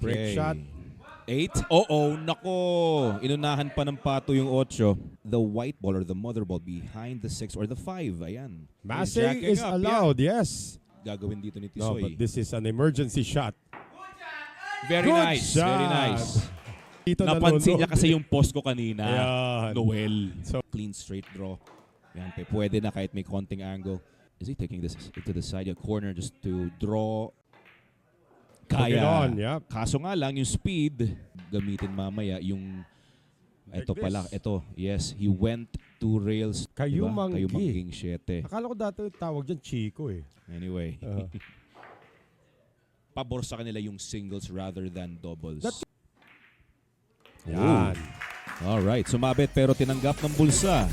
Break shot. 8. Oo, nako. Inunahan pa ng pato yung 8. The white ball or the mother ball behind the 6 or the 5. Ayan. Massey Jacking is up, allowed, yes. Gagawin dito ni No, Tisoy. but this is an emergency shot. Very Good nice. shot. Very nice. Dito Napansin niya nanonood. kasi yung post ko kanina. Ayan. Noel. So- Clean straight draw. Yan, pwede na kahit may konting angle. Is he taking this to the side, a corner just to draw? Hook it Kaya. on, yep. Kaso nga lang, yung speed, gamitin mamaya yung Like ito pala, this. ito. Yes, he went to rails. Kayumanggi. Kayumangging 7. Akala ko dati tawag dyan Chico eh. Anyway. Uh. Pabor sa kanila yung singles rather than doubles. Yan. Alright, sumabit pero tinanggap ng bulsa.